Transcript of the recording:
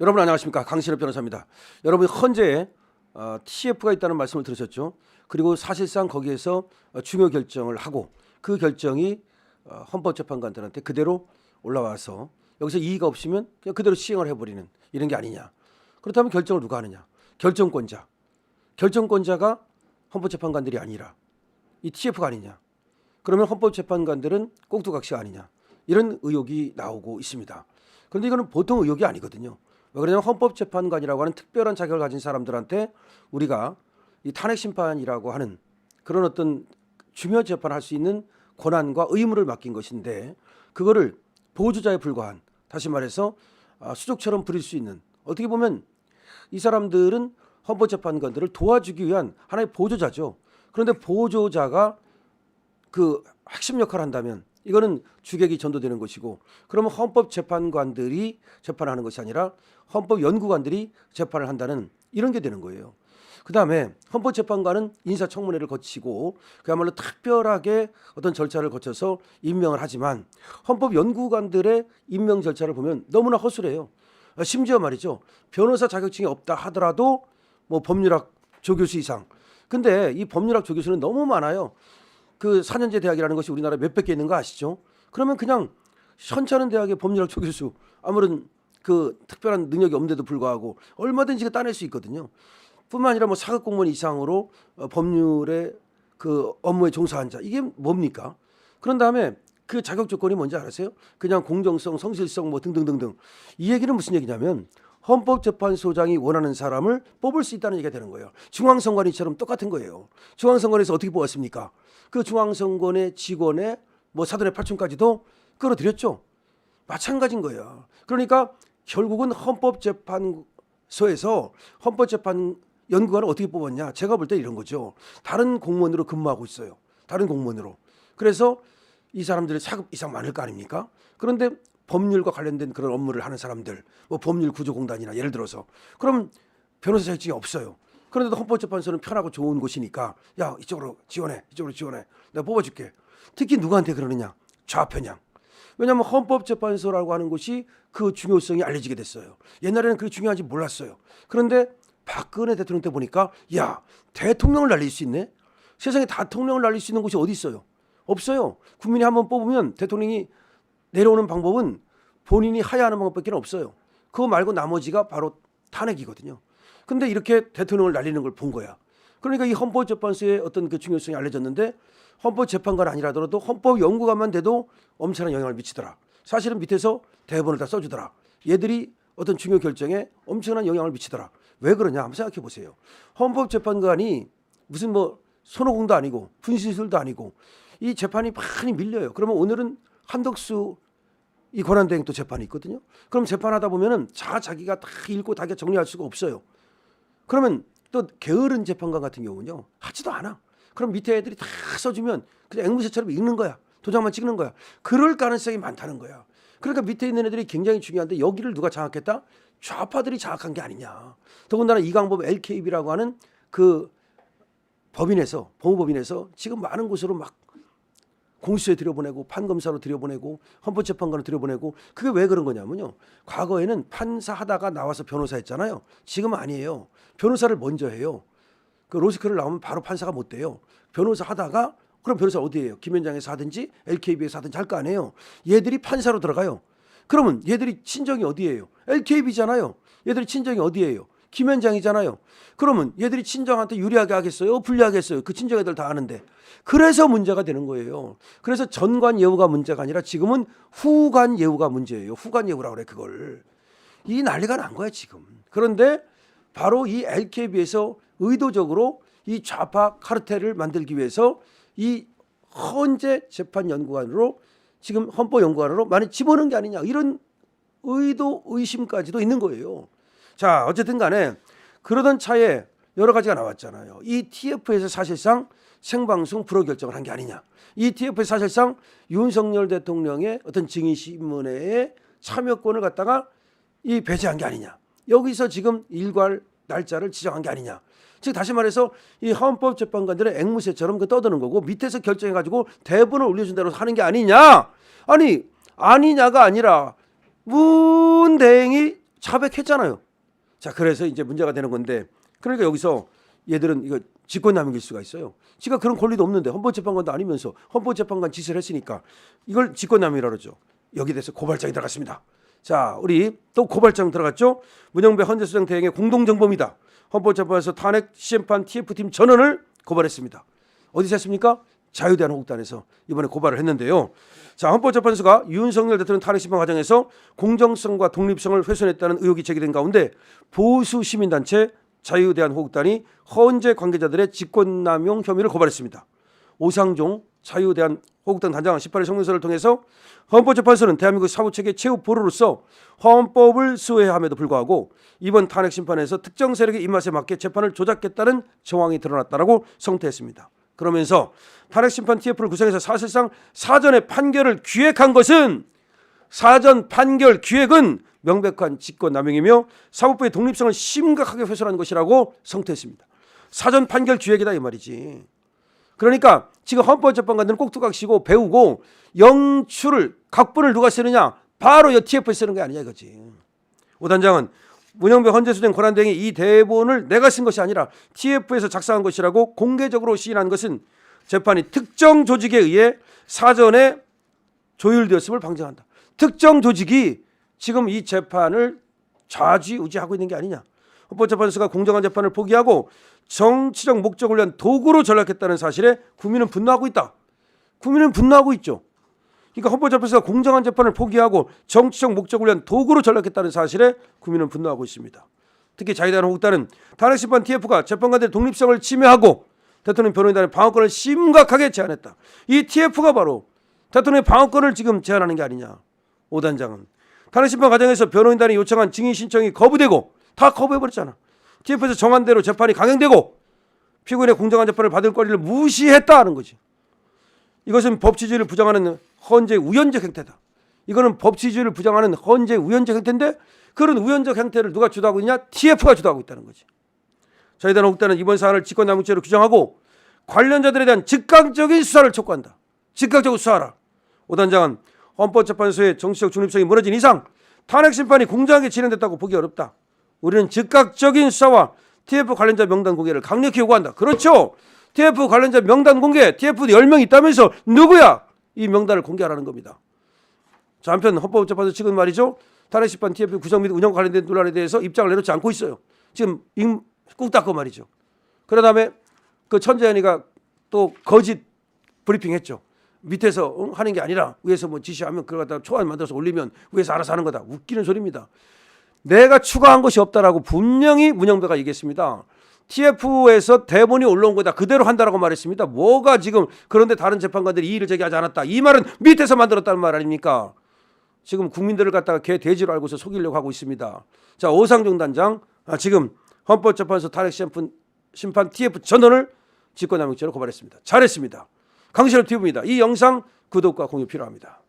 여러분 안녕하십니까, 강신업 변호사입니다. 여러분 헌재에 TF가 있다는 말씀을 들으셨죠. 그리고 사실상 거기에서 중요 결정을 하고 그 결정이 헌법재판관들한테 그대로 올라와서 여기서 이의가 없으면 그냥 그대로 시행을 해버리는 이런 게 아니냐. 그렇다면 결정을 누가 하느냐. 결정권자가 헌법재판관들이 아니라 이 TF가 아니냐. 그러면 헌법재판관들은 꽁두각시가 아니냐. 이런 의혹이 나오고 있습니다. 그런데 이거는 보통 의혹이 아니거든요. 왜 그러냐면 헌법재판관이라고 하는 특별한 자격을 가진 사람들한테 우리가 이 탄핵심판이라고 하는 그런 어떤 중요 재판을 할 수 있는 권한과 의무를 맡긴 것인데, 그거를 보조자에 불과한, 다시 말해서 수족처럼 부릴 수 있는, 어떻게 보면 이 사람들은 헌법재판관들을 도와주기 위한 하나의 보조자죠. 그런데 보조자가 그 핵심 역할을 한다면 이거는 주객이 전도되는 것이고, 그러면 헌법재판관들이 재판하는 것이 아니라 헌법연구관들이 재판을 한다는 이런 게 되는 거예요. 그다음에 헌법재판관은 인사청문회를 거치고 그야말로 특별하게 어떤 절차를 거쳐서 임명을 하지만, 헌법연구관들의 임명 절차를 보면 너무나 허술해요. 심지어 말이죠, 변호사 자격증이 없다 하더라도 뭐 법률학 조교수 이상. 근데 이 법률학 조교수는 너무 많아요. 그 4년제 대학이라는 것이 우리나라에 몇백 개 있는 거 아시죠? 그러면 그냥 현찮은 대학의 법률학 조교수, 아무런 그 특별한 능력이 없는데도 불구하고 얼마든지 따낼 수 있거든요. 뿐만 아니라 뭐 사급 공무원 이상으로 법률의 그 업무에 종사한 자, 이게 뭡니까? 그런 다음에 그 자격 조건이 뭔지 아세요? 그냥 공정성, 성실성 뭐 등등등등. 이 얘기는 무슨 얘기냐면 헌법재판소장이 원하는 사람을 뽑을 수 있다는 얘기가 되는 거예요. 중앙선관위처럼 똑같은 거예요. 중앙선관위에서 어떻게 뽑았습니까? 그 중앙선관위 직원의 뭐 사돈의 팔촌까지도 끌어들였죠. 마찬가지인 거예요. 그러니까 결국은 헌법재판소에서 헌법재판 연구관을 어떻게 뽑았냐? 제가 볼 때 이런 거죠. 다른 공무원으로 근무하고 있어요. 다른 공무원으로. 그래서 이 사람들이 사급 이상 많을 거 아닙니까? 그런데 법률과 관련된 그런 업무를 하는 사람들, 뭐 법률구조공단이나 예를 들어서, 그럼 변호사 자격증이 없어요. 그런데도 헌법재판소는 편하고 좋은 곳이니까 야, 이쪽으로 지원해, 이쪽으로 지원해, 내가 뽑아줄게. 특히 누구한테 그러느냐? 좌편향. 왜냐하면 헌법재판소라고 하는 곳이 그 중요성이 알려지게 됐어요. 옛날에는 그게 중요한지 몰랐어요. 그런데 박근혜 대통령 때 보니까 야, 대통령을 날릴 수 있네. 세상에 대통령을 날릴 수 있는 곳이 어디 있어요? 없어요. 국민이 한번 뽑으면 대통령이 내려오는 방법은 본인이 하야하는 방법밖에 없어요. 그거 말고 나머지가 바로 탄핵이거든요. 근데 이렇게 대통령을 날리는 걸 본 거야. 그러니까 이 헌법재판소의 어떤 그 중요성이 알려졌는데, 헌법재판관 아니라더라도 헌법연구관만 돼도 엄청난 영향을 미치더라. 사실은 밑에서 대본을 다 써주더라. 얘들이 어떤 중요 결정에 엄청난 영향을 미치더라. 왜 그러냐 한번 생각해 보세요. 헌법재판관이 무슨 뭐 손오공도 아니고 분신술도 아니고 이 재판이 많이 밀려요. 그러면 오늘은 한덕수 이 권한대행 또 재판이 있거든요. 그럼 재판하다 보면은 자기가 다 읽고 다 정리할 수가 없어요. 그러면 또 게으른 재판관 같은 경우는요, 하지도 않아. 그럼 밑에 애들이 다 써주면 그냥 앵무새처럼 읽는 거야. 도장만 찍는 거야. 그럴 가능성이 많다는 거야. 그러니까 밑에 있는 애들이 굉장히 중요한데 여기를 누가 장악했다? 좌파들이 장악한 게 아니냐. 더군다나 이강범 LKB라고 하는 그 법인에서, 법무법인에서 지금 많은 곳으로 막 공수처에 들여보내고 판검사로 들여보내고 헌법재판관으로 들여보내고. 그게 왜 그런 거냐면요, 과거에는 판사 하다가 나와서 변호사 했잖아요. 지금은 아니에요. 변호사를 먼저 해요. 그 로스쿨을 나오면 바로 판사가 못 돼요. 변호사 하다가, 그럼 변호사 어디예요? 김현장에서 하든지 LKB에서 하든지 할 거 아니에요. 얘들이 판사로 들어가요. 그러면 얘들이 친정이 어디예요? LKB잖아요. 얘들이 친정이 어디예요? 김현장이잖아요. 그러면 얘들이 친정한테 유리하게 하겠어요? 불리하겠어요? 그 친정 애들 다 아는데. 그래서 문제가 되는 거예요. 그래서 전관 예우가 문제가 아니라 지금은 후관 예우가 문제예요. 후관 예우라고 그래, 그걸. 이 난리가 난 거야 지금. 그런데 바로 이 LKB에서 의도적으로 이 좌파 카르텔을 만들기 위해서 이 헌재 재판연구관으로, 지금 헌법연구관으로 많이 집어넣은 게 아니냐, 이런 의도 의심까지도 있는 거예요. 자, 어쨌든 간에 그러던 차에 여러 가지가 나왔잖아요. 이 TF에서 사실상 생방송 불허 결정을 한 게 아니냐. 이 TF에서 사실상 윤석열 대통령의 어떤 증인신문회의 참여권을 갖다가 이 배제한 게 아니냐. 여기서 지금 일괄 날짜를 지정한 게 아니냐. 즉 다시 말해서 이 헌법재판관들의 앵무새처럼 그 떠드는 거고, 밑에서 결정해가지고 대본을 올려준 대로 하는 게 아니냐. 아니, 아니냐가 아니라 문대행이 차백했잖아요. 자, 그래서 이제 문제가 되는 건데, 그러니까 여기서 얘들은 이거 직권남용일 수가 있어요. 지가 그런 권리도 없는데 헌법재판관도 아니면서 헌법재판관 짓을 했으니까 이걸 직권남용이라고 그러죠. 여기에 대해서 고발장이 들어갔습니다. 자, 우리 또 고발장 들어갔죠. 문영배 헌재소장 대행의 공동정범이다. 헌법재판에서 탄핵 심판 TF팀 전원을 고발했습니다. 어디서 했습니까? 자유대한민국단에서 이번에 고발을 했는데요. 자, 헌법재판소가 윤석열 대통령 탄핵 심판 과정에서 공정성과 독립성을 훼손했다는 의혹이 제기된 가운데 보수 시민단체 자유대한민국단이 헌재 관계자들의 직권남용 혐의를 고발했습니다. 오상종 자유대한민국당 단장 18일 성명서를 통해서 헌법재판소는 대한민국 사법체계 최후 보루로서 헌법을 수호함에도 불구하고 이번 탄핵 심판에서 특정 세력의 입맛에 맞게 재판을 조작했다는 정황이 드러났다라고 성토했습니다. 그러면서 탄핵 심판 TF를 구성해서 사실상 사전에 판결을 기획한 것은 사전 판결 기획은 명백한 직권남용이며 사법부의 독립성을 심각하게 훼손한 것이라고 성토했습니다. 사전 판결 기획이다 이 말이지. 그러니까 지금 헌법재판관들은 꼭두각시고 배우고 영추를 각본을 누가 쓰느냐 바로 이 TF에 쓰는 게 아니냐 이거지. 오 단장은 문영배 헌재소장 권한대행이 이 대본을 내가 쓴 것이 아니라 TF에서 작성한 것이라고 공개적으로 시인한 것은 재판이 특정 조직에 의해 사전에 조율되었음을 방증한다. 특정 조직이 지금 이 재판을 좌지우지하고 있는 게 아니냐. 헌법재판소가 공정한 재판을 포기하고 정치적 목적을 위한 도구로 전락했다는 사실에 국민은 분노하고 있다. 국민은 분노하고 있죠. 그러니까 헌법재판소가 공정한 재판을 포기하고 정치적 목적을 위한 도구로 전락했다는 사실에 국민은 분노하고 있습니다. 특히 자유대한민국단은 탄핵심판 TF가 재판관들의 독립성을 침해하고 대통령 변호인단의 방어권을 심각하게 제한했다. 이 TF가 바로 대통령의 방어권을 지금 제한하는 게 아니냐. 오 단장은 탄핵심판 과정에서 변호인단이 요청한 증인 신청이 거부되고 다 거부해버렸잖아. TF에서 정한 대로 재판이 강행되고 피고인의 공정한 재판을 받을 권리를 무시했다는 거지. 이것은 법치주의를 부정하는 헌재 우연적 행태다. 이거는 법치주의를 부정하는 헌재 우연적 행태인데 그런 우연적 행태를 누가 주도하고 있냐? TF가 주도하고 있다는 거지. 자유대한민국단은 이번 사안을 직권남용죄로 규정하고 관련자들에 대한 즉각적인 수사를 촉구한다. 즉각적으로 수사하라. 오 단장은 헌법재판소의 정치적 중립성이 무너진 이상 탄핵 심판이 공정하게 진행됐다고 보기 어렵다. 우리는 즉각적인 수사와 TF 관련자 명단 공개를 강력히 요구한다. 그렇죠. TF 관련자 명단 공개, TF 10명 있다면서 누구야? 이 명단을 공개하라는 겁니다. 자, 한편 헌법재판소 측은 말이죠. 탄핵 심판 TF 구성 및 운영 관련된 논란에 대해서 입장을 내놓지 않고 있어요. 지금 꾹 닦고 말이죠. 그런 다음에 그 천재현이가 또 거짓 브리핑했죠. 밑에서 하는 게 아니라 위에서 뭐 지시하면 그걸 갖다가 초안 만들어서 올리면 위에서 알아서 하는 거다. 웃기는 소리입니다. 내가 추가한 것이 없다라고 분명히 문영배가 얘기했습니다. TF에서 대본이 올라온 거다. 그대로 한다라고 말했습니다. 뭐가 지금 그런데 다른 재판관들이 이의를 제기하지 않았다. 이 말은 밑에서 만들었다는 말 아닙니까? 지금 국민들을 갖다가 개 돼지로 알고서 속이려고 하고 있습니다. 자, 오상종 단장 지금 헌법재판소 탄핵 심판 TF 전원을 직권남용죄로 고발했습니다. 잘했습니다. 강신업 TV입니다. 이 영상 구독과 공유 필요합니다.